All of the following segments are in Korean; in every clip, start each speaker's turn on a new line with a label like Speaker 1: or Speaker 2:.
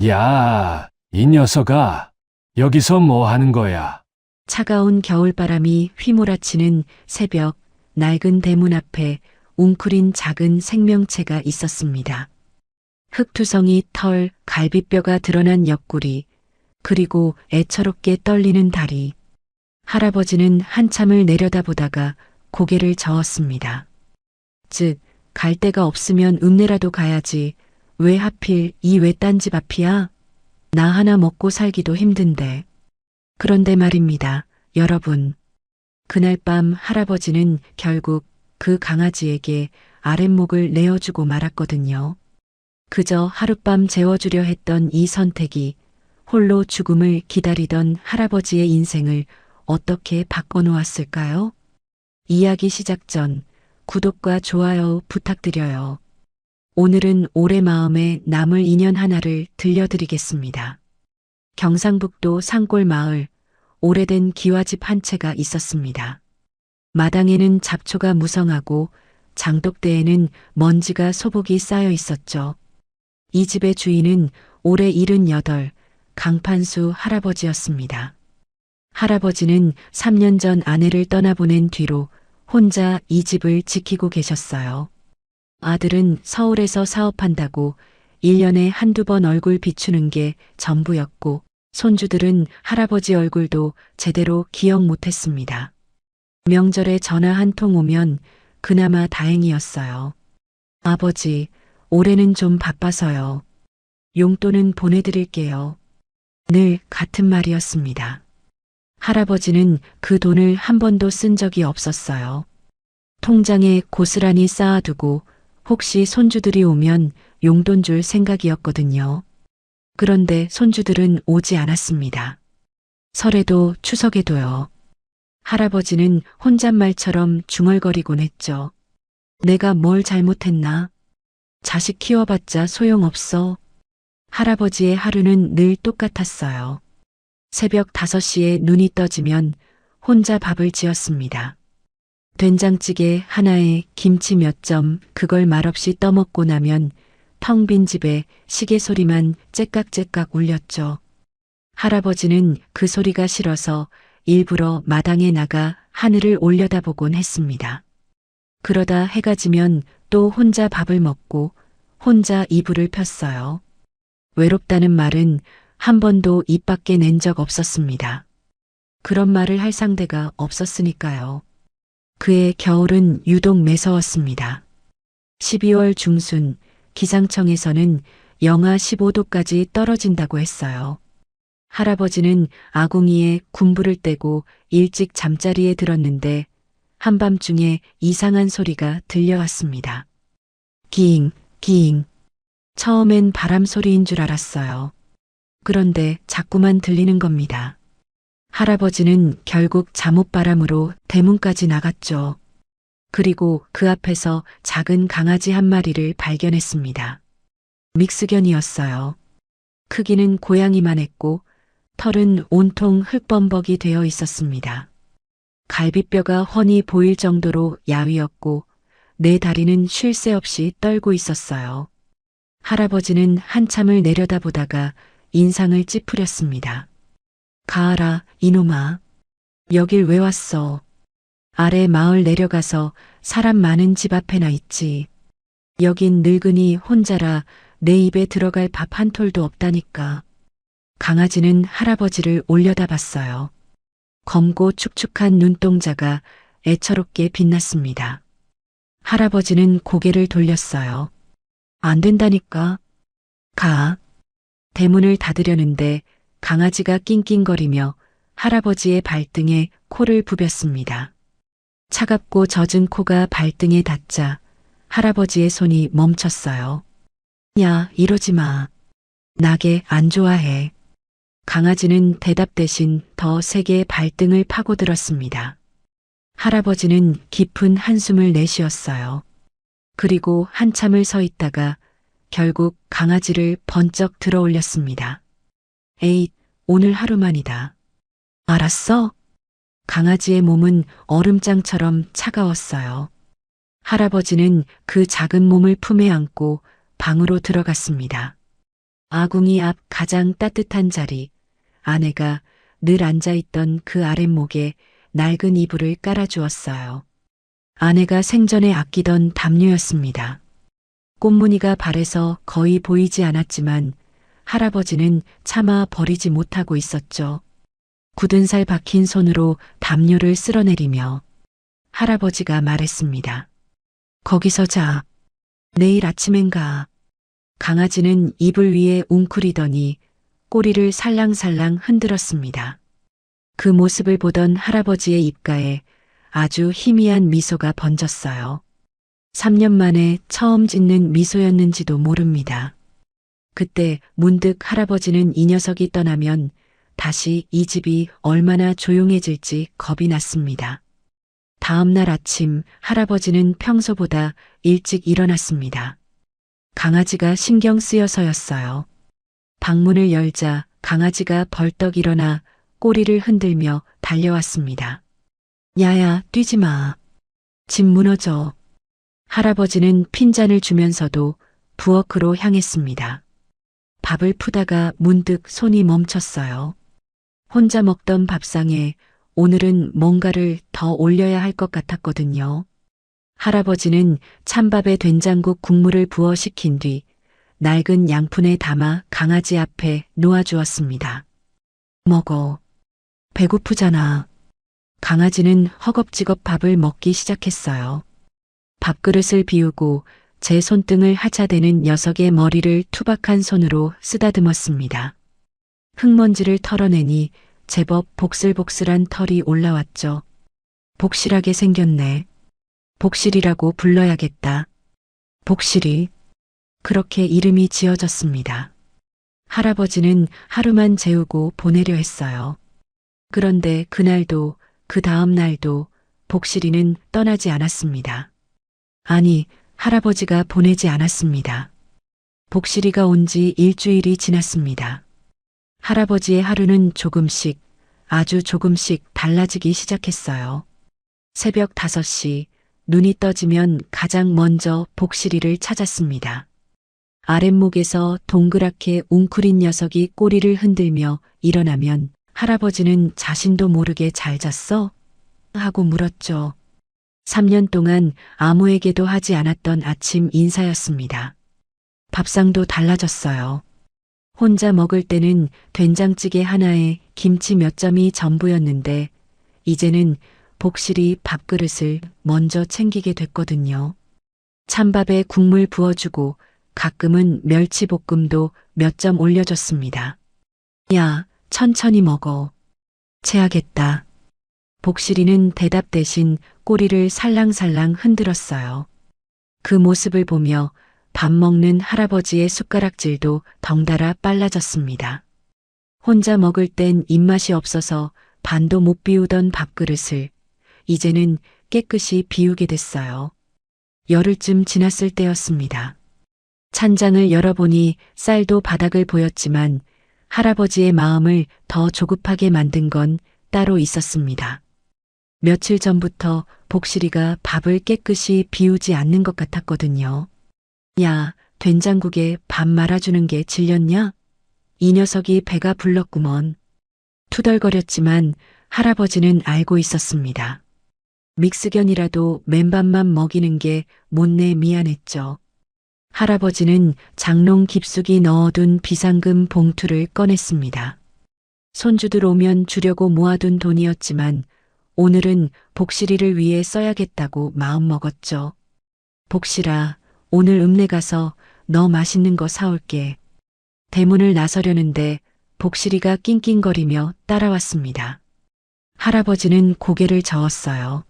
Speaker 1: 야, 이 녀석아, 여기서 뭐 하는 거야?
Speaker 2: 차가운 겨울바람이 휘몰아치는 새벽, 낡은 대문 앞에 웅크린 작은 생명체가 있었습니다. 흙투성이 털, 갈비뼈가 드러난 옆구리, 그리고 애처롭게 떨리는 다리. 할아버지는 한참을 내려다보다가 고개를 저었습니다. 즉, 갈 데가 없으면 읍내라도 가야지. 왜 하필 이 외딴 집 앞이야? 나 하나 먹고 살기도 힘든데. 그런데 말입니다, 여러분. 그날 밤 할아버지는 결국 그 강아지에게 아랫목을 내어주고 말았거든요. 그저 하룻밤 재워주려 했던 이 선택이 홀로 죽음을 기다리던 할아버지의 인생을 어떻게 바꿔놓았을까요? 이야기 시작 전 구독과 좋아요 부탁드려요. 오늘은 올해 마음에 남을 인연 하나를 들려드리겠습니다. 경상북도 산골 마을, 오래된 기와집 한 채가 있었습니다. 마당에는 잡초가 무성하고 장독대에는 먼지가 소복이 쌓여 있었죠. 이 집의 주인은 올해 78, 강판수 할아버지였습니다. 할아버지는 3년 전 아내를 떠나보낸 뒤로 혼자 이 집을 지키고 계셨어요. 아들은 서울에서 사업한다고 1년에 한두 번 얼굴 비추는 게 전부였고, 손주들은 할아버지 얼굴도 제대로 기억 못했습니다. 명절에 전화 한 통 오면 그나마 다행이었어요. 아버지, 올해는 좀 바빠서요. 용돈은 보내드릴게요. 늘 같은 말이었습니다. 할아버지는 그 돈을 한 번도 쓴 적이 없었어요. 통장에 고스란히 쌓아두고 혹시 손주들이 오면 용돈 줄 생각이었거든요. 그런데 손주들은 오지 않았습니다. 설에도 추석에도요. 할아버지는 혼잣말처럼 중얼거리곤 했죠. 내가 뭘 잘못했나? 자식 키워봤자 소용없어. 할아버지의 하루는 늘 똑같았어요. 새벽 5시에 눈이 떠지면 혼자 밥을 지었습니다. 된장찌개 하나에 김치 몇 점, 그걸 말없이 떠먹고 나면 텅 빈 집에 시계 소리만 째깍째깍 울렸죠. 할아버지는 그 소리가 싫어서 일부러 마당에 나가 하늘을 올려다보곤 했습니다. 그러다 해가 지면 또 혼자 밥을 먹고 혼자 이불을 폈어요. 외롭다는 말은 한 번도 입 밖에 낸 적 없었습니다. 그런 말을 할 상대가 없었으니까요. 그의 겨울은 유독 매서웠습니다. 12월 중순 기상청에서는 영하 15도까지 떨어진다고 했어요. 할아버지는 아궁이에 군불을 떼고 일찍 잠자리에 들었는데 한밤중에 이상한 소리가 들려왔습니다. 기잉, 기잉. 처음엔 바람 소리인 줄 알았어요. 그런데 자꾸만 들리는 겁니다. 할아버지는 결국 잠옷바람으로 대문까지 나갔죠. 그리고 그 앞에서 작은 강아지 한 마리를 발견했습니다. 믹스견이었어요. 크기는 고양이만 했고 털은 온통 흙범벅이 되어 있었습니다. 갈비뼈가 훤히 보일 정도로 야위었고 네 다리는 쉴 새 없이 떨고 있었어요. 할아버지는 한참을 내려다보다가 인상을 찌푸렸습니다. 가을아, 이놈아. 여길 왜 왔어? 아래 마을 내려가서 사람 많은 집 앞에나 있지. 여긴 늙은이 혼자라 내 입에 들어갈 밥 한 톨도 없다니까. 강아지는 할아버지를 올려다봤어요. 검고 축축한 눈동자가 애처롭게 빛났습니다. 할아버지는 고개를 돌렸어요. 안 된다니까. 가. 대문을 닫으려는데 강아지가 낑낑거리며 할아버지의 발등에 코를 부볐습니다. 차갑고 젖은 코가 발등에 닿자 할아버지의 손이 멈췄어요. 야, 이러지 마. 나게 안 좋아해. 강아지는 대답 대신 더 세게 발등을 파고들었습니다. 할아버지는 깊은 한숨을 내쉬었어요. 그리고 한참을 서 있다가 결국 강아지를 번쩍 들어 올렸습니다. 에잇, 오늘 하루만이다. 알았어? 강아지의 몸은 얼음장처럼 차가웠어요. 할아버지는 그 작은 몸을 품에 안고 방으로 들어갔습니다. 아궁이 앞 가장 따뜻한 자리, 아내가 늘 앉아있던 그 아랫목에 낡은 이불을 깔아주었어요. 아내가 생전에 아끼던 담요였습니다. 꽃무늬가 발에서 거의 보이지 않았지만 할아버지는 차마 버리지 못하고 있었죠. 굳은 살 박힌 손으로 담요를 쓸어내리며 할아버지가 말했습니다. 거기서 자. 내일 아침엔 가. 강아지는 이불 위에 웅크리더니 꼬리를 살랑살랑 흔들었습니다. 그 모습을 보던 할아버지의 입가에 아주 희미한 미소가 번졌어요. 3년 만에 처음 짓는 미소였는지도 모릅니다. 그때 문득 할아버지는 이 녀석이 떠나면 다시 이 집이 얼마나 조용해질지 겁이 났습니다. 다음 날 아침 할아버지는 평소보다 일찍 일어났습니다. 강아지가 신경 쓰여서였어요. 방문을 열자 강아지가 벌떡 일어나 꼬리를 흔들며 달려왔습니다. 야야, 뛰지 마. 집 무너져. 할아버지는 핀잔을 주면서도 부엌으로 향했습니다. 밥을 푸다가 문득 손이 멈췄어요. 혼자 먹던 밥상에 오늘은 뭔가를 더 올려야 할 것 같았거든요. 할아버지는 찬밥에 된장국 국물을 부어 식힌 뒤 낡은 양푼에 담아 강아지 앞에 놓아주었습니다. 먹어. 배고프잖아. 강아지는 허겁지겁 밥을 먹기 시작했어요. 밥그릇을 비우고 제 손등을 하차대는 녀석의 머리를 투박한 손으로 쓰다듬었습니다. 흙먼지를 털어내니 제법 복슬복슬한 털이 올라왔죠. 복실하게 생겼네. 복실이라고 불러야겠다. 복실이. 그렇게 이름이 지어졌습니다. 할아버지는 하루만 재우고 보내려 했어요. 그런데 그날도 그 다음 날도 복실이는 떠나지 않았습니다. 아니, 할아버지가 보내지 않았습니다. 복실이가 온 지 일주일이 지났습니다. 할아버지의 하루는 조금씩, 아주 조금씩 달라지기 시작했어요. 새벽 5시, 눈이 떠지면 가장 먼저 복실이를 찾았습니다. 아랫목에서 동그랗게 웅크린 녀석이 꼬리를 흔들며 일어나면 할아버지는 자신도 모르게 잘 잤어? 하고 물었죠. 3년 동안 아무에게도 하지 않았던 아침 인사였습니다. 밥상도 달라졌어요. 혼자 먹을 때는 된장찌개 하나에 김치 몇 점이 전부였는데 이제는 복실이 밥그릇을 먼저 챙기게 됐거든요. 찬밥에 국물 부어주고 가끔은 멸치볶음도 몇 점 올려줬습니다. 야, 천천히 먹어. 체하겠다. 복실이는 대답 대신 꼬리를 살랑살랑 흔들었어요. 그 모습을 보며 밥 먹는 할아버지의 숟가락질도 덩달아 빨라졌습니다. 혼자 먹을 땐 입맛이 없어서 반도 못 비우던 밥그릇을 이제는 깨끗이 비우게 됐어요. 열흘쯤 지났을 때였습니다. 찬장을 열어보니 쌀도 바닥을 보였지만 할아버지의 마음을 더 조급하게 만든 건 따로 있었습니다. 며칠 전부터 복실이가 밥을 깨끗이 비우지 않는 것 같았거든요. 야, 된장국에 밥 말아주는 게 질렸냐? 이 녀석이 배가 불렀구먼. 투덜거렸지만 할아버지는 알고 있었습니다. 믹스견이라도 맨밥만 먹이는 게 못내 미안했죠. 할아버지는 장롱 깊숙이 넣어둔 비상금 봉투를 꺼냈습니다. 손주들 오면 주려고 모아둔 돈이었지만 오늘은 복실이를 위해 써야겠다고 마음먹었죠. 복실아, 오늘 읍내 가서 너 맛있는 거 사올게. 대문을 나서려는데 복실이가 낑낑거리며 따라왔습니다. 할아버지는 고개를 저었어요.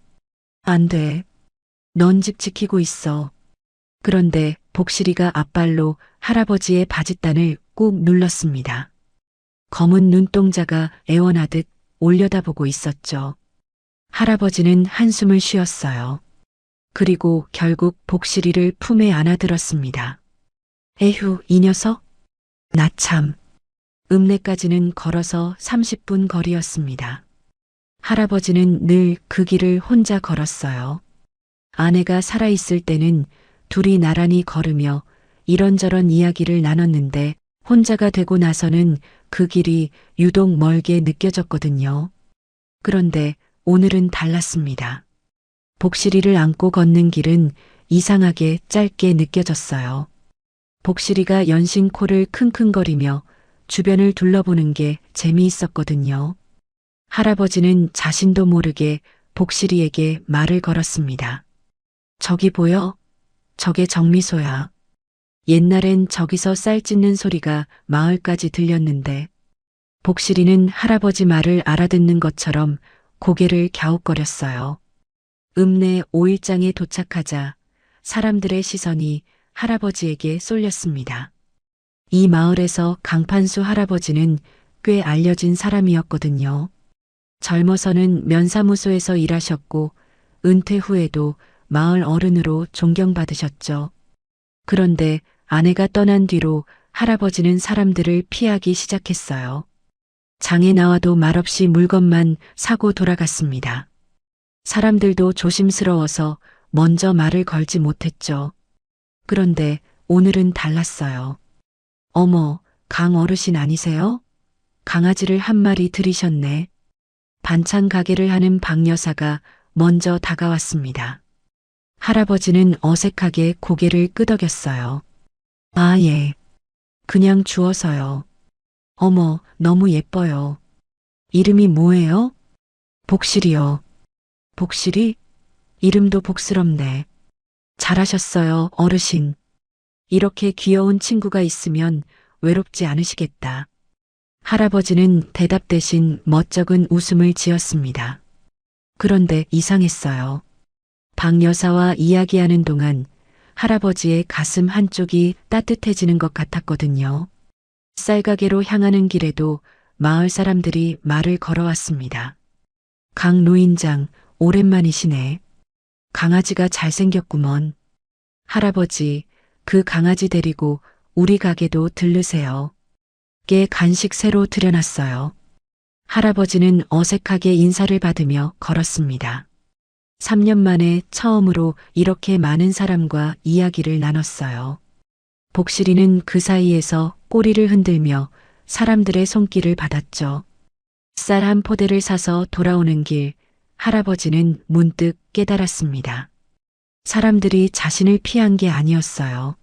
Speaker 2: 안 돼. 넌 집 지키고 있어. 그런데 복실이가 앞발로 할아버지의 바짓단을 꾹 눌렀습니다. 검은 눈동자가 애원하듯 올려다보고 있었죠. 할아버지는 한숨을 쉬었어요. 그리고 결국 복실이를 품에 안아들었습니다. 에휴, 이 녀석? 나 참. 읍내까지는 걸어서 30분 거리였습니다. 할아버지는 늘 그 길을 혼자 걸었어요. 아내가 살아있을 때는 둘이 나란히 걸으며 이런저런 이야기를 나눴는데 혼자가 되고 나서는 그 길이 유독 멀게 느껴졌거든요. 그런데 오늘은 달랐습니다. 복실이를 안고 걷는 길은 이상하게 짧게 느껴졌어요. 복실이가 연신 코를 킁킁거리며 주변을 둘러보는 게 재미있었거든요. 할아버지는 자신도 모르게 복실이에게 말을 걸었습니다. 저기 보여? 저게 정미소야. 옛날엔 저기서 쌀 찢는 소리가 마을까지 들렸는데 복실이는 할아버지 말을 알아듣는 것처럼 고개를 갸웃거렸어요. 읍내 5일장에 도착하자 사람들의 시선이 할아버지에게 쏠렸습니다. 이 마을에서 강판수 할아버지는 꽤 알려진 사람이었거든요. 젊어서는 면사무소에서 일하셨고 은퇴 후에도 마을 어른으로 존경받으셨죠. 그런데 아내가 떠난 뒤로 할아버지는 사람들을 피하기 시작했어요. 장에 나와도 말없이 물건만 사고 돌아갔습니다. 사람들도 조심스러워서 먼저 말을 걸지 못했죠. 그런데 오늘은 달랐어요. 어머, 강 어르신 아니세요? 강아지를 한 마리 들이셨네. 반찬 가게를 하는 박 여사가 먼저 다가왔습니다. 할아버지는 어색하게 고개를 끄덕였어요. 아, 예. 그냥 주워서요. 어머, 너무 예뻐요. 이름이 뭐예요? 복실이요. 복실이? 이름도 복스럽네. 잘하셨어요, 어르신. 이렇게 귀여운 친구가 있으면 외롭지 않으시겠다. 할아버지는 대답 대신 멋쩍은 웃음을 지었습니다. 그런데 이상했어요. 박 여사와 이야기하는 동안 할아버지의 가슴 한쪽이 따뜻해지는 것 같았거든요. 쌀가게로 향하는 길에도 마을 사람들이 말을 걸어왔습니다. 강 노인장, 오랜만이시네. 강아지가 잘생겼구먼. 할아버지, 그 강아지 데리고 우리 가게도 들르세요. 깨 간식 새로 들여놨어요. 할아버지는 어색하게 인사를 받으며 걸었습니다. 3년 만에 처음으로 이렇게 많은 사람과 이야기를 나눴어요. 복실이는 그 사이에서 꼬리를 흔들며 사람들의 손길을 받았죠. 쌀 한 포대를 사서 돌아오는 길, 할아버지는 문득 깨달았습니다. 사람들이 자신을 피한 게 아니었어요.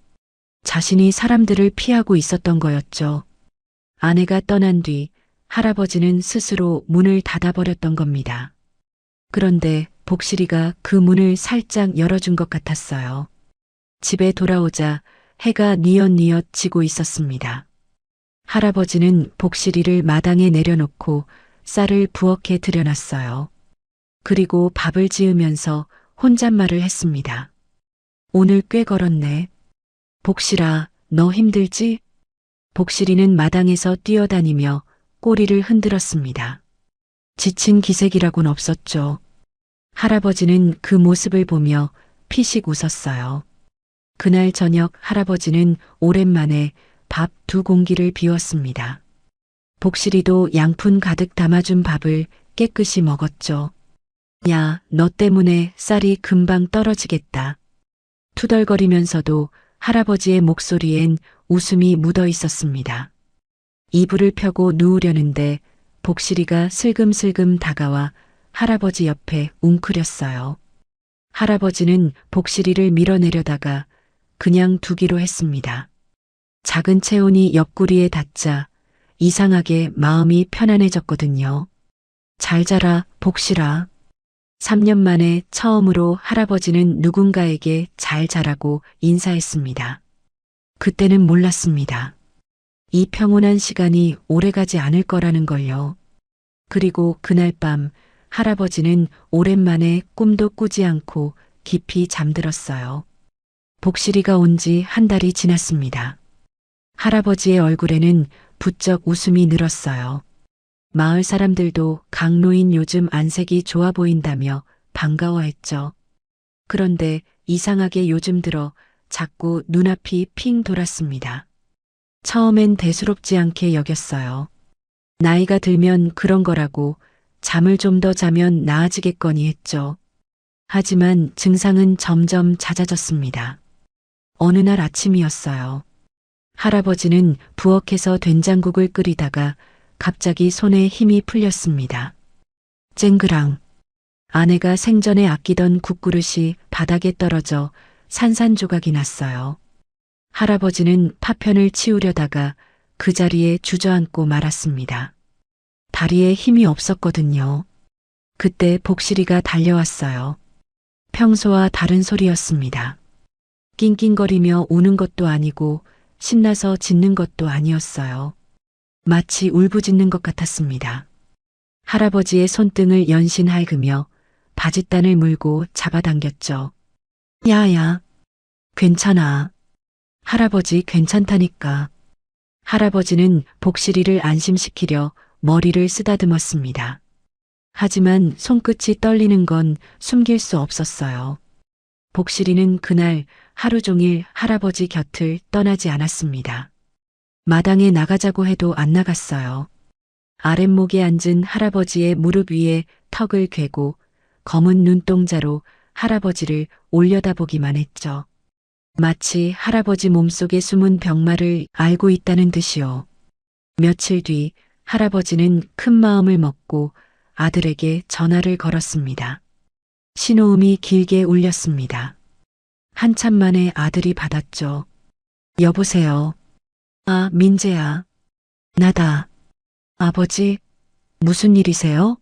Speaker 2: 자신이 사람들을 피하고 있었던 거였죠. 아내가 떠난 뒤 할아버지는 스스로 문을 닫아버렸던 겁니다. 그런데 복실이가 그 문을 살짝 열어준 것 같았어요. 집에 돌아오자 해가 뉘엿뉘엿 지고 있었습니다. 할아버지는 복실이를 마당에 내려놓고 쌀을 부엌에 들여놨어요. 그리고 밥을 지으면서 혼잣말을 했습니다. 오늘 꽤 걸었네. 복실아, 너 힘들지? 복실이는 마당에서 뛰어다니며 꼬리를 흔들었습니다. 지친 기색이라곤 없었죠. 할아버지는 그 모습을 보며 피식 웃었어요. 그날 저녁 할아버지는 오랜만에 밥 2공기를 비웠습니다. 복실이도 양푼 가득 담아준 밥을 깨끗이 먹었죠. 야, 너 때문에 쌀이 금방 떨어지겠다. 투덜거리면서도 할아버지의 목소리엔 웃음이 묻어 있었습니다. 이불을 펴고 누우려는데 복실이가 슬금슬금 다가와 할아버지 옆에 웅크렸어요. 할아버지는 복실이를 밀어내려다가 그냥 두기로 했습니다. 작은 체온이 옆구리에 닿자 이상하게 마음이 편안해졌거든요. 잘 자라, 복실아. 3년 만에 처음으로 할아버지는 누군가에게 잘 자라고 인사했습니다. 그때는 몰랐습니다. 이 평온한 시간이 오래가지 않을 거라는 걸요. 그리고 그날 밤 할아버지는 오랜만에 꿈도 꾸지 않고 깊이 잠들었어요. 복실이가 온 지 한 달이 지났습니다. 할아버지의 얼굴에는 부쩍 웃음이 늘었어요. 마을 사람들도 강노인 요즘 안색이 좋아 보인다며 반가워했죠. 그런데 이상하게 요즘 들어 자꾸 눈앞이 핑 돌았습니다. 처음엔 대수롭지 않게 여겼어요. 나이가 들면 그런 거라고 잠을 좀 더 자면 나아지겠거니 했죠. 하지만 증상은 점점 잦아졌습니다. 어느 날 아침이었어요. 할아버지는 부엌에서 된장국을 끓이다가 갑자기 손에 힘이 풀렸습니다. 쨍그랑. 아내가 생전에 아끼던 국그릇이 바닥에 떨어져 산산조각이 났어요. 할아버지는 파편을 치우려다가 그 자리에 주저앉고 말았습니다. 다리에 힘이 없었거든요. 그때 복실이가 달려왔어요. 평소와 다른 소리였습니다. 낑낑거리며 우는 것도 아니고 신나서 짖는 것도 아니었어요. 마치 울부짖는 것 같았습니다. 할아버지의 손등을 연신 핥으며 바짓단을 물고 잡아당겼죠. 야야, 괜찮아. 할아버지 괜찮다니까. 할아버지는 복실이를 안심시키려 머리를 쓰다듬었습니다. 하지만 손끝이 떨리는 건 숨길 수 없었어요. 복실이는 그날 하루 종일 할아버지 곁을 떠나지 않았습니다. 마당에 나가자고 해도 안 나갔어요. 아랫목에 앉은 할아버지의 무릎 위에 턱을 괴고 검은 눈동자로 할아버지를 올려다보기만 했죠. 마치 할아버지 몸속에 숨은 병마를 알고 있다는 듯이요. 며칠 뒤 할아버지는 큰 마음을 먹고 아들에게 전화를 걸었습니다. 신호음이 길게 울렸습니다. 한참 만에 아들이 받았죠. 여보세요. 아, 민재야. 나다. 아버지, 무슨 일이세요?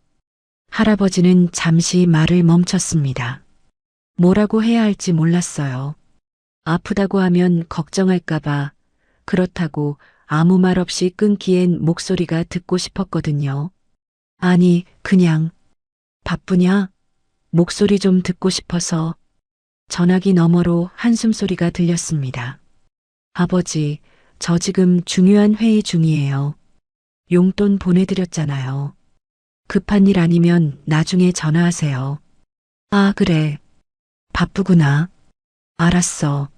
Speaker 2: 할아버지는 잠시 말을 멈췄습니다. 뭐라고 해야 할지 몰랐어요. 아프다고 하면 걱정할까봐, 그렇다고 아무 말 없이 끊기엔 목소리가 듣고 싶었거든요. 아니, 그냥, 바쁘냐? 목소리 좀 듣고 싶어서. 전화기 너머로 한숨소리가 들렸습니다. 아버지, 저 지금 중요한 회의 중이에요. 용돈 보내드렸잖아요. 급한 일 아니면 나중에 전화하세요. 아, 그래. 바쁘구나. 알았어.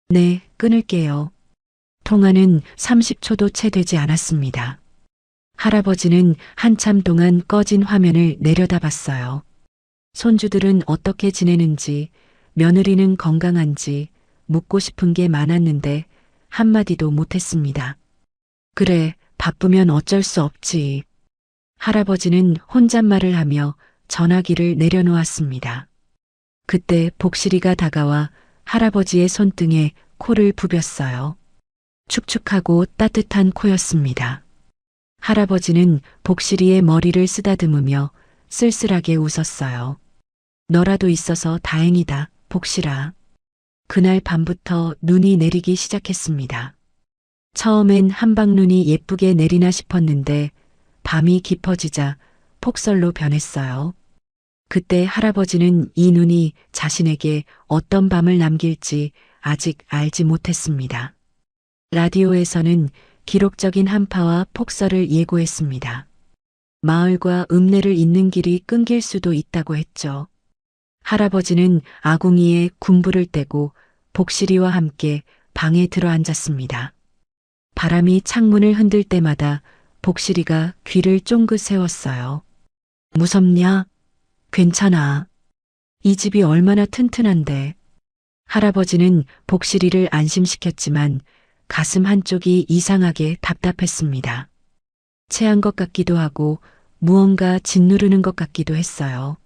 Speaker 2: 네, 끊을게요. 통화는 30초도 채 되지 않았습니다. 할아버지는 한참 동안 꺼진 화면을 내려다봤어요. 손주들은 어떻게 지내는지, 며느리는 건강한지 묻고 싶은 게 많았는데 한마디도 못했습니다. 그래, 바쁘면 어쩔 수 없지. 할아버지는 혼잣말을 하며 전화기를 내려놓았습니다. 그때 복실이가 다가와 할아버지의 손등에 코를 부볐어요. 축축하고 따뜻한 코였습니다. 할아버지는 복실이의 머리를 쓰다듬으며 쓸쓸하게 웃었어요. 너라도 있어서 다행이다, 복실아. 그날 밤부터 눈이 내리기 시작했습니다. 처음엔 한방눈이 예쁘게 내리나 싶었는데 밤이 깊어지자 폭설로 변했어요. 그때 할아버지는 이 눈이 자신에게 어떤 밤을 남길지 아직 알지 못했습니다. 라디오에서는 기록적인 한파와 폭설을 예고했습니다. 마을과 읍내를 잇는 길이 끊길 수도 있다고 했죠. 할아버지는 아궁이에 군불을 떼고 복실이와 함께 방에 들어 앉았습니다. 바람이 창문을 흔들 때마다 복실이가 귀를 쫑긋 세웠어요. 무섭냐? 괜찮아. 이 집이 얼마나 튼튼한데. 할아버지는 복실이를 안심시켰지만 가슴 한쪽이 이상하게 답답했습니다. 체한 것 같기도 하고 무언가 짓누르는 것 같기도 했어요.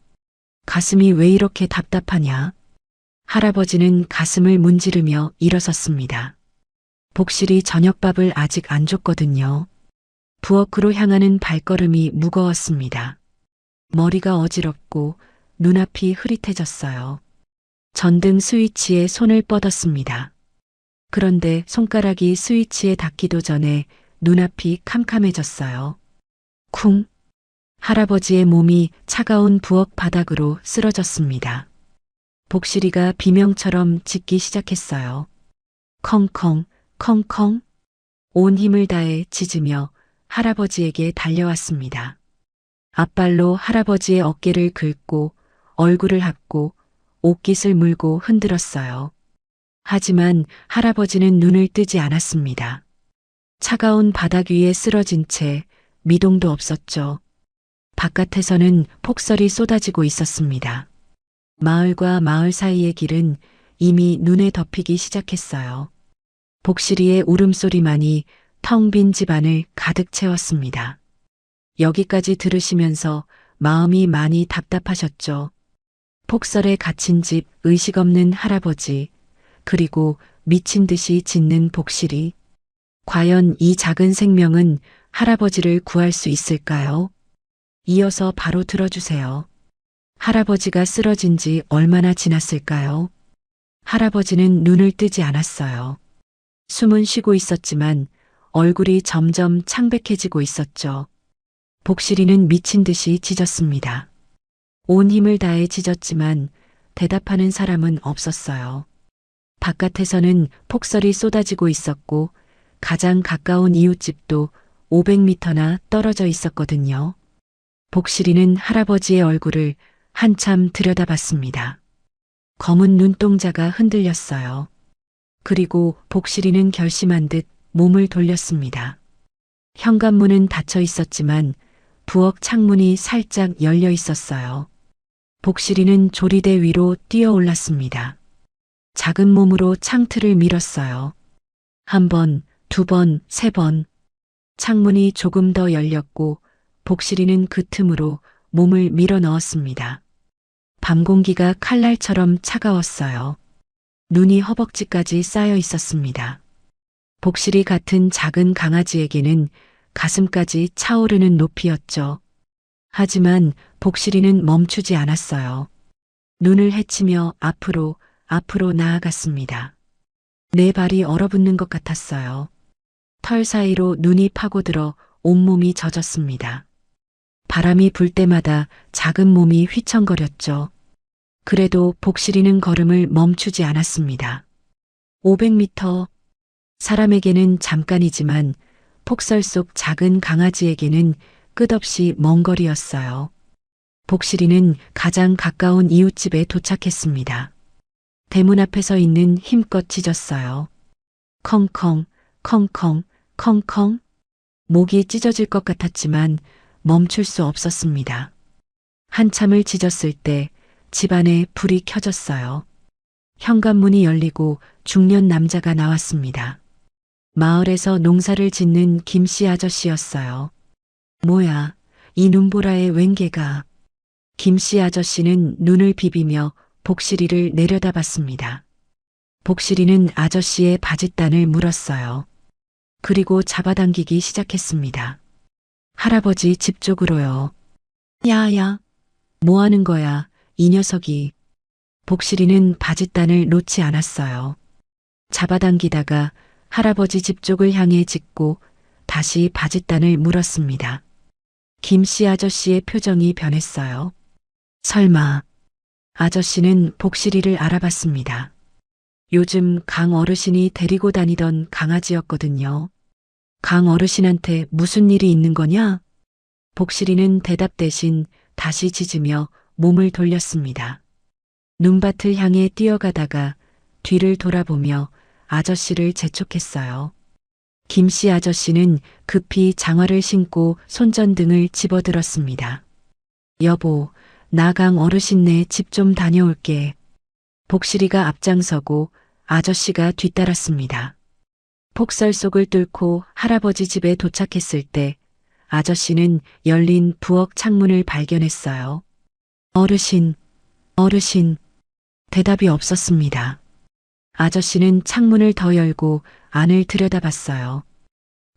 Speaker 2: 가슴이 왜 이렇게 답답하냐? 할아버지는 가슴을 문지르며 일어섰습니다. 복실이 저녁밥을 아직 안 줬거든요. 부엌으로 향하는 발걸음이 무거웠습니다. 머리가 어지럽고 눈앞이 흐릿해졌어요. 전등 스위치에 손을 뻗었습니다. 그런데 손가락이 스위치에 닿기도 전에 눈앞이 캄캄해졌어요. 쿵! 할아버지의 몸이 차가운 부엌 바닥으로 쓰러졌습니다. 복실이가 비명처럼 짖기 시작했어요. 컹컹, 컹컹. 온 힘을 다해 짖으며 할아버지에게 달려왔습니다. 앞발로 할아버지의 어깨를 긁고 얼굴을 핥고 옷깃을 물고 흔들었어요. 하지만 할아버지는 눈을 뜨지 않았습니다. 차가운 바닥 위에 쓰러진 채 미동도 없었죠. 바깥에서는 폭설이 쏟아지고 있었습니다. 마을과 마을 사이의 길은 이미 눈에 덮이기 시작했어요. 복실이의 울음소리만이 텅 빈 집안을 가득 채웠습니다. 여기까지 들으시면서 마음이 많이 답답하셨죠. 폭설에 갇힌 집, 의식 없는 할아버지, 그리고 미친 듯이 짖는 복실이. 과연 이 작은 생명은 할아버지를 구할 수 있을까요? 이어서 바로 들어주세요. 할아버지가 쓰러진 지 얼마나 지났을까요? 할아버지는 눈을 뜨지 않았어요. 숨은 쉬고 있었지만 얼굴이 점점 창백해지고 있었죠. 복실이는 미친 듯이 짖었습니다. 온 힘을 다해 짖었지만 대답하는 사람은 없었어요. 바깥에서는 폭설이 쏟아지고 있었고 가장 가까운 이웃집도 500m나 떨어져 있었거든요. 복실이는 할아버지의 얼굴을 한참 들여다봤습니다. 검은 눈동자가 흔들렸어요. 그리고 복실이는 결심한 듯 몸을 돌렸습니다. 현관문은 닫혀 있었지만 부엌 창문이 살짝 열려 있었어요. 복실이는 조리대 위로 뛰어 올랐습니다. 작은 몸으로 창틀을 밀었어요. 한 번, 두 번, 세 번. 창문이 조금 더 열렸고 복실이는 그 틈으로 몸을 밀어 넣었습니다. 밤 공기가 칼날처럼 차가웠어요. 눈이 허벅지까지 쌓여 있었습니다. 복실이 같은 작은 강아지에게는 가슴까지 차오르는 높이였죠. 하지만 복실이는 멈추지 않았어요. 눈을 헤치며 앞으로 나아갔습니다. 내 발이 얼어붙는 것 같았어요. 털 사이로 눈이 파고들어 온몸이 젖었습니다. 바람이 불 때마다 작은 몸이 휘청거렸죠. 그래도 복실이는 걸음을 멈추지 않았습니다. 500m. 사람에게는 잠깐이지만 폭설 속 작은 강아지에게는 끝없이 먼 거리였어요. 복실이는 가장 가까운 이웃집에 도착했습니다. 대문 앞에 서 있는 힘껏 짖었어요. 컹컹, 컹컹, 컹컹. 목이 찢어질 것 같았지만 멈출 수 없었습니다. 한참을 짖었을 때 집안에 불이 켜졌어요. 현관문이 열리고 중년 남자가 나왔습니다. 마을에서 농사를 짓는 김씨 아저씨였어요. 뭐야, 이 눈보라에 웬 개가. 김씨 아저씨는 눈을 비비며 복실이를 내려다봤습니다. 복실이는 아저씨의 바짓단을 물었어요. 그리고 잡아당기기 시작했습니다. 할아버지 집 쪽으로요. 야야, 뭐 하는 거야, 이 녀석이. 복실이는 바짓단을 놓지 않았어요. 잡아당기다가 할아버지 집 쪽을 향해 짚고 다시 바짓단을 물었습니다. 김씨 아저씨의 표정이 변했어요. 설마. 아저씨는 복실이를 알아봤습니다. 요즘 강 어르신이 데리고 다니던 강아지였거든요. 강 어르신한테 무슨 일이 있는 거냐? 복실이는 대답 대신 다시 짖으며 몸을 돌렸습니다. 눈밭을 향해 뛰어가다가 뒤를 돌아보며 아저씨를 재촉했어요. 김씨 아저씨는 급히 장화를 신고 손전등을 집어들었습니다. 여보, 나 강 어르신네 집 좀 다녀올게. 복실이가 앞장서고 아저씨가 뒤따랐습니다. 폭설 속을 뚫고 할아버지 집에 도착했을 때 아저씨는 열린 부엌 창문을 발견했어요. 어르신, 어르신. 대답이 없었습니다. 아저씨는 창문을 더 열고 안을 들여다봤어요.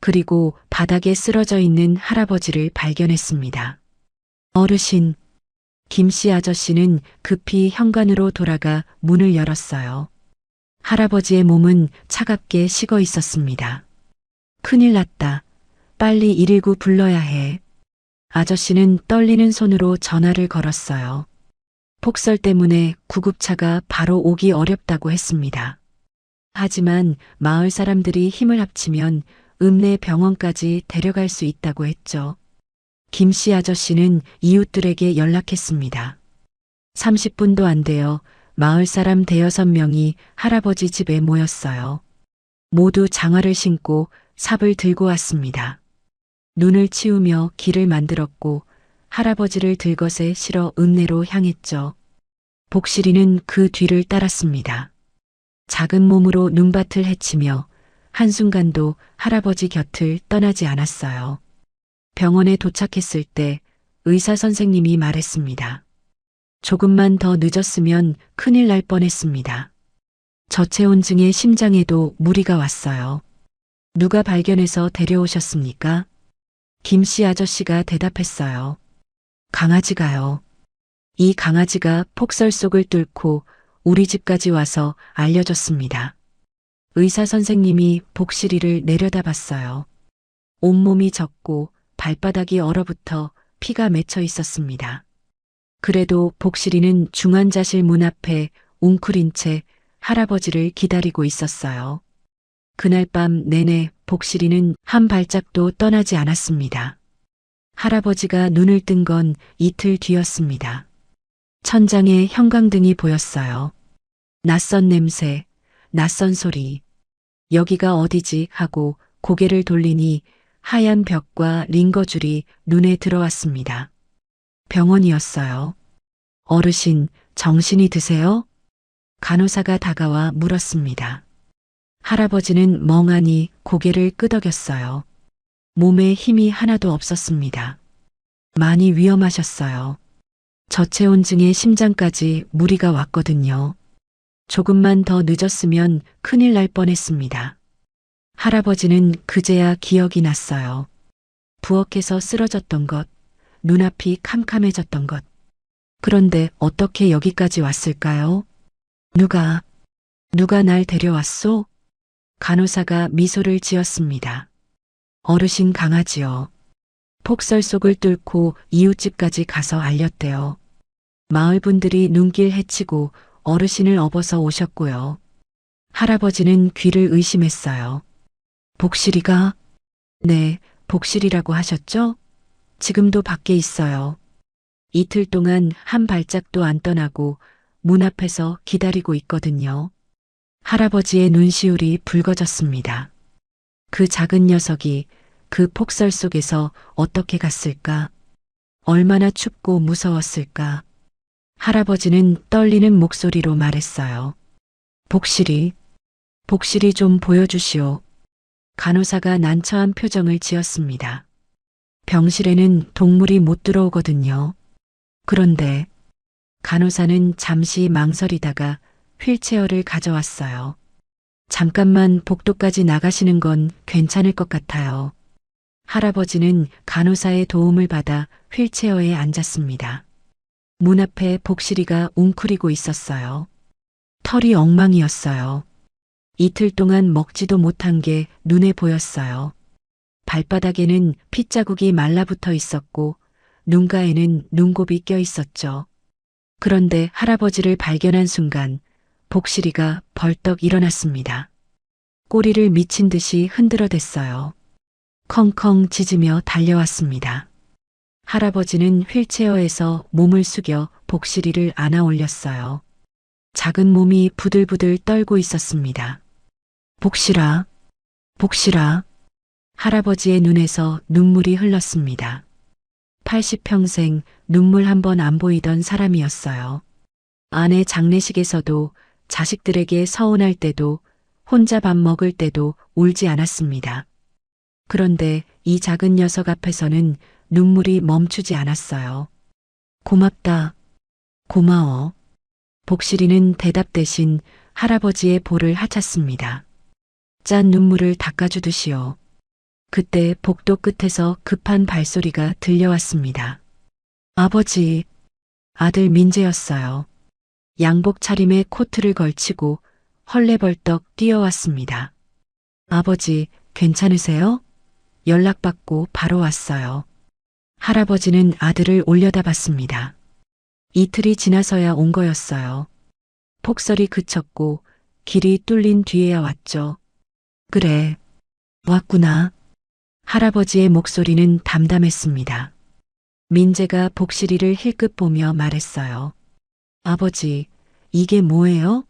Speaker 2: 그리고 바닥에 쓰러져 있는 할아버지를 발견했습니다. 어르신. 김씨 아저씨는 급히 현관으로 돌아가 문을 열었어요. 할아버지의 몸은 차갑게 식어 있었습니다. 큰일 났다. 빨리 119 불러야 해. 아저씨는 떨리는 손으로 전화를 걸었어요. 폭설 때문에 구급차가 바로 오기 어렵다고 했습니다. 하지만 마을 사람들이 힘을 합치면 읍내 병원까지 데려갈 수 있다고 했죠. 김씨 아저씨는 이웃들에게 연락했습니다. 30분도 안 되어 마을 사람 5~6명이 할아버지 집에 모였어요. 모두 장화를 신고 삽을 들고 왔습니다. 눈을 치우며 길을 만들었고 할아버지를 들것에 실어 읍내로 향했죠. 복실이는 그 뒤를 따랐습니다. 작은 몸으로 눈밭을 헤치며 한순간도 할아버지 곁을 떠나지 않았어요. 병원에 도착했을 때 의사 선생님이 말했습니다. 조금만 더 늦었으면 큰일 날 뻔했습니다. 저체온증에 심장에도 무리가 왔어요. 누가 발견해서 데려오셨습니까? 김씨 아저씨가 대답했어요. 강아지가요. 이 강아지가 폭설 속을 뚫고 우리 집까지 와서 알려줬습니다. 의사 선생님이 복실이를 내려다봤어요. 온몸이 젖고 발바닥이 얼어붙어 피가 맺혀 있었습니다. 그래도 복실이는 중환자실 문 앞에 웅크린 채 할아버지를 기다리고 있었어요. 그날 밤 내내 복실이는 한 발짝도 떠나지 않았습니다. 할아버지가 눈을 뜬 건 이틀 뒤였습니다. 천장에 형광등이 보였어요. 낯선 냄새, 낯선 소리. 여기가 어디지 하고 고개를 돌리니 하얀 벽과 링거줄이 눈에 들어왔습니다. 병원이었어요. 어르신, 정신이 드세요? 간호사가 다가와 물었습니다. 할아버지는 멍하니 고개를 끄덕였어요. 몸에 힘이 하나도 없었습니다. 많이 위험하셨어요. 저체온증에 심장까지 무리가 왔거든요. 조금만 더 늦었으면 큰일 날 뻔했습니다. 할아버지는 그제야 기억이 났어요. 부엌에서 쓰러졌던 것, 눈앞이 캄캄해졌던 것. 그런데 어떻게 여기까지 왔을까요? 누가 날 데려왔소? 간호사가 미소를 지었습니다. 어르신 강아지요. 폭설 속을 뚫고 이웃집까지 가서 알렸대요. 마을 분들이 눈길 헤치고 어르신을 업어서 오셨고요. 할아버지는 귀를 의심했어요. 복실이가? 네, 복실이라고 하셨죠? 지금도 밖에 있어요. 이틀 동안 한 발짝도 안 떠나고 문 앞에서 기다리고 있거든요. 할아버지의 눈시울이 붉어졌습니다. 그 작은 녀석이 그 폭설 속에서 어떻게 갔을까? 얼마나 춥고 무서웠을까? 할아버지는 떨리는 목소리로 말했어요. 복실이 좀 보여주시오. 간호사가 난처한 표정을 지었습니다. 병실에는 동물이 못 들어오거든요. 그런데 간호사는 잠시 망설이다가 휠체어를 가져왔어요. 잠깐만 복도까지 나가시는 건 괜찮을 것 같아요. 할아버지는 간호사의 도움을 받아 휠체어에 앉았습니다. 문 앞에 복실이가 웅크리고 있었어요. 털이 엉망이었어요. 이틀 동안 먹지도 못한 게 눈에 보였어요. 발바닥에는 핏자국이 말라붙어 있었고 눈가에는 눈곱이 껴 있었죠. 그런데 할아버지를 발견한 순간 복실이가 벌떡 일어났습니다. 꼬리를 미친 듯이 흔들어댔어요. 컹컹 짖으며 달려왔습니다. 할아버지는 휠체어에서 몸을 숙여 복실이를 안아 올렸어요. 작은 몸이 부들부들 떨고 있었습니다. 복실아, 복실아. 할아버지의 눈에서 눈물이 흘렀습니다. 80평생 눈물 한 번 안 보이던 사람이었어요. 아내 장례식에서도 자식들에게 서운할 때도 혼자 밥 먹을 때도 울지 않았습니다. 그런데 이 작은 녀석 앞에서는 눈물이 멈추지 않았어요. 고맙다. 고마워. 복실이는 대답 대신 할아버지의 볼을 하찼습니다. 짠 눈물을 닦아주듯이요. 그때 복도 끝에서 급한 발소리가 들려왔습니다. 아버지, 아들 민재였어요. 양복 차림에 코트를 걸치고 헐레벌떡 뛰어왔습니다. 아버지, 괜찮으세요? 연락받고 바로 왔어요. 할아버지는 아들을 올려다봤습니다. 이틀이 지나서야 온 거였어요. 폭설이 그쳤고 길이 뚫린 뒤에야 왔죠. 그래, 왔구나. 할아버지의 목소리는 담담했습니다. 민재가 복실이를 힐끗 보며 말했어요. 아버지, 이게 뭐예요?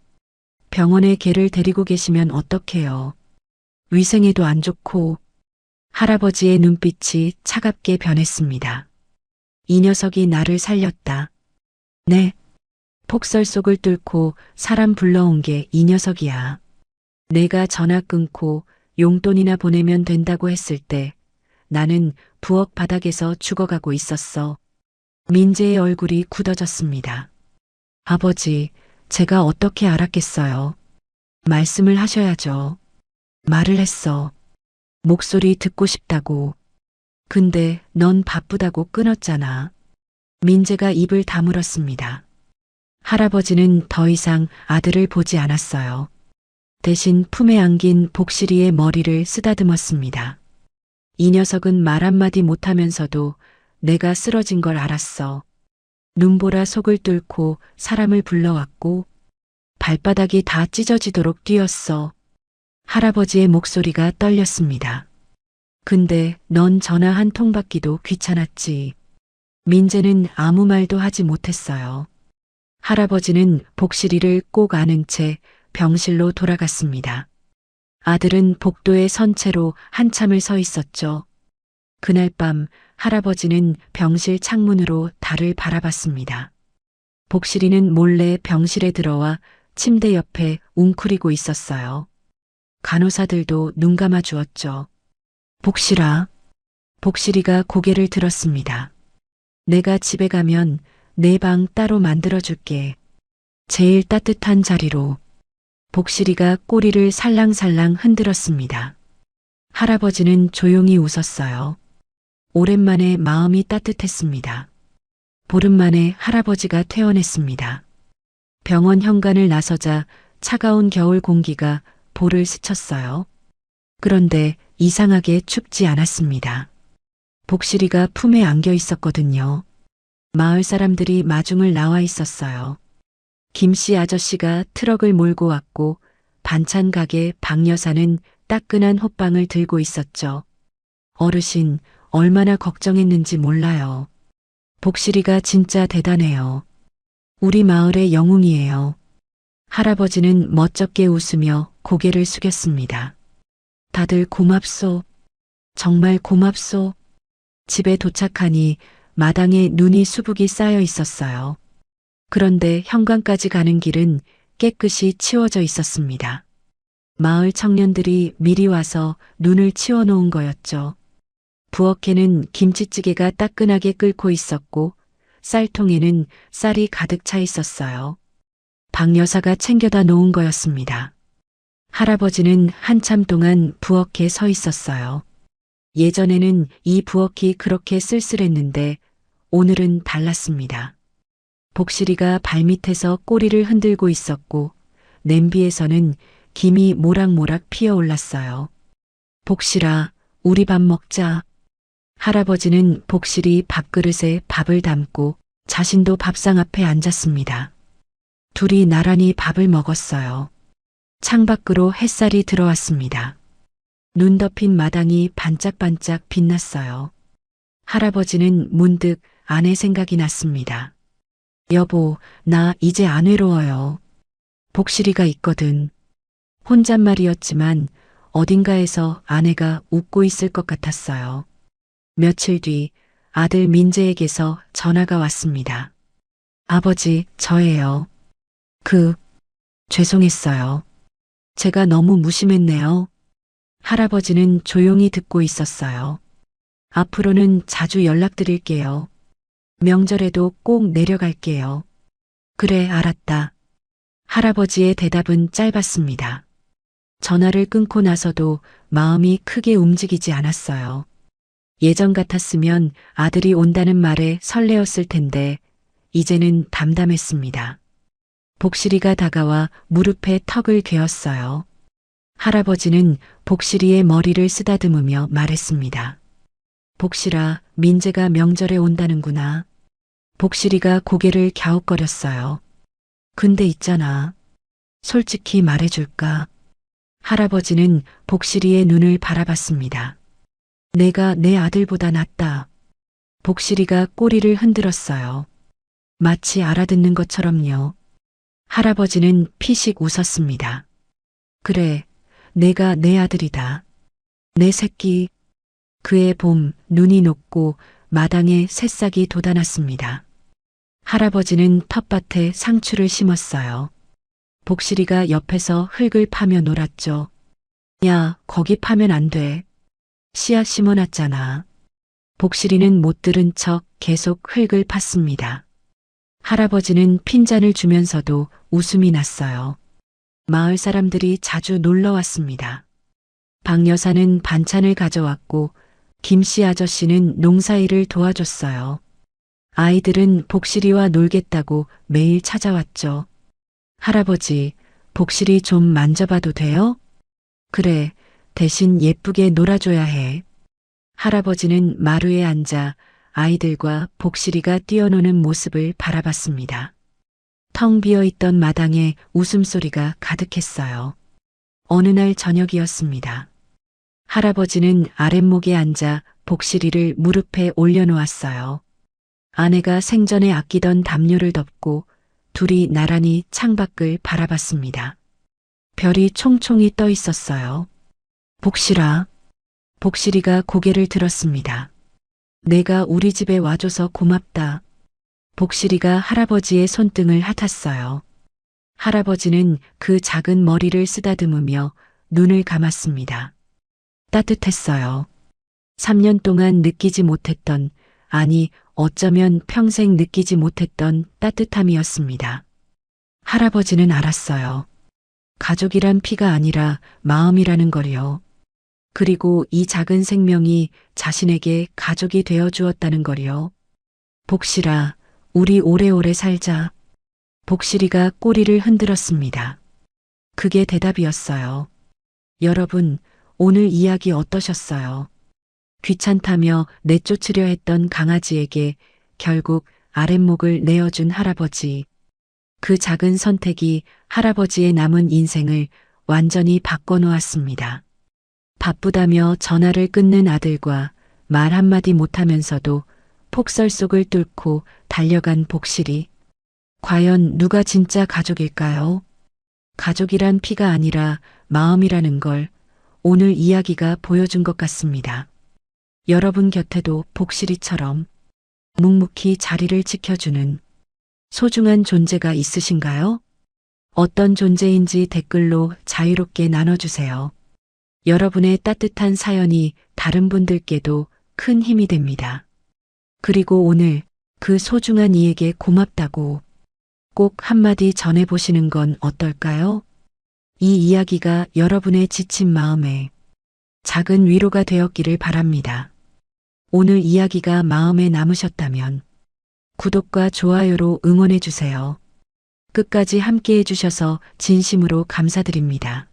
Speaker 2: 병원에 걔를 데리고 계시면 어떡해요? 위생에도 안 좋고. 할아버지의 눈빛이 차갑게 변했습니다. 이 녀석이 나를 살렸다. 네. 폭설 속을 뚫고 사람 불러온 게 이 녀석이야. 내가 전화 끊고 용돈이나 보내면 된다고 했을 때 나는 부엌 바닥에서 죽어가고 있었어. 민재의 얼굴이 굳어졌습니다. 아버지, 제가 어떻게 알았겠어요. 말씀을 하셔야죠. 말을 했어. 목소리 듣고 싶다고. 근데 넌 바쁘다고 끊었잖아. 민재가 입을 다물었습니다. 할아버지는 더 이상 아들을 보지 않았어요. 대신 품에 안긴 복실이의 머리를 쓰다듬었습니다. 이 녀석은 말 한마디 못하면서도 내가 쓰러진 걸 알았어. 눈보라 속을 뚫고 사람을 불러왔고 발바닥이 다 찢어지도록 뛰었어. 할아버지의 목소리가 떨렸습니다. 근데 넌 전화 한 통 받기도 귀찮았지. 민재는 아무 말도 하지 못했어요. 할아버지는 복실이를 꼭 안은 채 병실로 돌아갔습니다. 아들은 복도에 선 채로 한참을 서 있었죠. 그날 밤 할아버지는 병실 창문으로 달을 바라봤습니다. 복실이는 몰래 병실에 들어와 침대 옆에 웅크리고 있었어요. 간호사들도 눈 감아 주었죠. 복실아. 복실이가 고개를 들었습니다. 내가 집에 가면 내 방 따로 만들어줄게. 제일 따뜻한 자리로. 복실이가 꼬리를 살랑살랑 흔들었습니다. 할아버지는 조용히 웃었어요. 오랜만에 마음이 따뜻했습니다. 보름 만에 할아버지가 퇴원했습니다. 병원 현관을 나서자 차가운 겨울 공기가 볼을 스쳤어요. 그런데 이상하게 춥지 않았습니다. 복실이가 품에 안겨 있었거든요. 마을 사람들이 마중을 나와 있었어요. 김씨 아저씨가 트럭을 몰고 왔고 반찬 가게 박 여사는 따끈한 호빵을 들고 있었죠. 어르신, 얼마나 걱정했는지 몰라요. 복실이가 진짜 대단해요. 우리 마을의 영웅이에요. 할아버지는 멋쩍게 웃으며 고개를 숙였습니다. 다들 고맙소. 정말 고맙소. 집에 도착하니 마당에 눈이 수북이 쌓여 있었어요. 그런데 현관까지 가는 길은 깨끗이 치워져 있었습니다. 마을 청년들이 미리 와서 눈을 치워놓은 거였죠. 부엌에는 김치찌개가 따끈하게 끓고 있었고 쌀통에는 쌀이 가득 차 있었어요. 박 여사가 챙겨다 놓은 거였습니다. 할아버지는 한참 동안 부엌에 서 있었어요. 예전에는 이 부엌이 그렇게 쓸쓸했는데 오늘은 달랐습니다. 복실이가 발밑에서 꼬리를 흔들고 있었고 냄비에서는 김이 모락모락 피어올랐어요. 복실아, 우리 밥 먹자. 할아버지는 복실이 밥그릇에 밥을 담고 자신도 밥상 앞에 앉았습니다. 둘이 나란히 밥을 먹었어요. 창밖으로 햇살이 들어왔습니다. 눈 덮인 마당이 반짝반짝 빛났어요. 할아버지는 문득 아내 생각이 났습니다. 여보, 나 이제 안 외로워요. 복실이가 있거든. 혼잣말이었지만 어딘가에서 아내가 웃고 있을 것 같았어요. 며칠 뒤 아들 민재에게서 전화가 왔습니다. 아버지, 저예요. 죄송했어요. 제가 너무 무심했네요. 할아버지는 조용히 듣고 있었어요. 앞으로는 자주 연락드릴게요. 명절에도 꼭 내려갈게요. 그래, 알았다. 할아버지의 대답은 짧았습니다. 전화를 끊고 나서도 마음이 크게 움직이지 않았어요. 예전 같았으면 아들이 온다는 말에 설레었을 텐데 이제는 담담했습니다. 복실이가 다가와 무릎에 턱을 괴었어요. 할아버지는 복실이의 머리를 쓰다듬으며 말했습니다. 복실아, 민재가 명절에 온다는구나. 복실이가 고개를 갸웃거렸어요. 근데 있잖아. 솔직히 말해줄까? 할아버지는 복실이의 눈을 바라봤습니다. 내가 내 아들보다 낫다. 복실이가 꼬리를 흔들었어요. 마치 알아듣는 것처럼요. 할아버지는 피식 웃었습니다. 그래, 내가 내 아들이다. 내 새끼. 그의 봄, 눈이 녹고 마당에 새싹이 돋아났습니다. 할아버지는 텃밭에 상추를 심었어요. 복실이가 옆에서 흙을 파며 놀았죠. 야, 거기 파면 안 돼. 씨앗 심어놨잖아. 복실이는 못 들은 척 계속 흙을 팠습니다. 할아버지는 핀잔을 주면서도 웃음이 났어요. 마을 사람들이 자주 놀러 왔습니다. 박 여사는 반찬을 가져왔고 김씨 아저씨는 농사일을 도와줬어요. 아이들은 복실이와 놀겠다고 매일 찾아왔죠. 할아버지, 복실이 좀 만져봐도 돼요? 그래, 대신 예쁘게 놀아줘야 해. 할아버지는 마루에 앉아 아이들과 복실이가 뛰어노는 모습을 바라봤습니다. 텅 비어 있던 마당에 웃음소리가 가득했어요. 어느 날 저녁이었습니다. 할아버지는 아랫목에 앉아 복실이를 무릎에 올려놓았어요. 아내가 생전에 아끼던 담요를 덮고 둘이 나란히 창밖을 바라봤습니다. 별이 총총히 떠 있었어요. 복실아. 복실이가 고개를 들었습니다. 내가 우리 집에 와줘서 고맙다. 복실이가 할아버지의 손등을 핫았어요. 할아버지는 그 작은 머리를 쓰다듬으며 눈을 감았습니다. 따뜻했어요. 3년 동안 느끼지 못했던, 아니, 어쩌면 평생 느끼지 못했던 따뜻함이었습니다. 할아버지는 알았어요. 가족이란 피가 아니라 마음이라는 걸요. 그리고 이 작은 생명이 자신에게 가족이 되어 주었다는 걸요. 복실아, 우리 오래오래 살자. 복실이가 꼬리를 흔들었습니다. 그게 대답이었어요. 여러분, 오늘 이야기 어떠셨어요? 귀찮다며 내쫓으려 했던 강아지에게 결국 아랫목을 내어준 할아버지. 그 작은 선택이 할아버지의 남은 인생을 완전히 바꿔놓았습니다. 바쁘다며 전화를 끊는 아들과 말 한마디 못하면서도 폭설 속을 뚫고 달려간 복실이. 과연 누가 진짜 가족일까요? 가족이란 피가 아니라 마음이라는 걸 오늘 이야기가 보여준 것 같습니다. 여러분 곁에도 복실이처럼 묵묵히 자리를 지켜주는 소중한 존재가 있으신가요? 어떤 존재인지 댓글로 자유롭게 나눠주세요. 여러분의 따뜻한 사연이 다른 분들께도 큰 힘이 됩니다. 그리고 오늘 그 소중한 이에게 고맙다고 꼭 한마디 전해보시는 건 어떨까요? 이 이야기가 여러분의 지친 마음에 작은 위로가 되었기를 바랍니다. 오늘 이야기가 마음에 남으셨다면 구독과 좋아요로 응원해주세요. 끝까지 함께 해주셔서 진심으로 감사드립니다.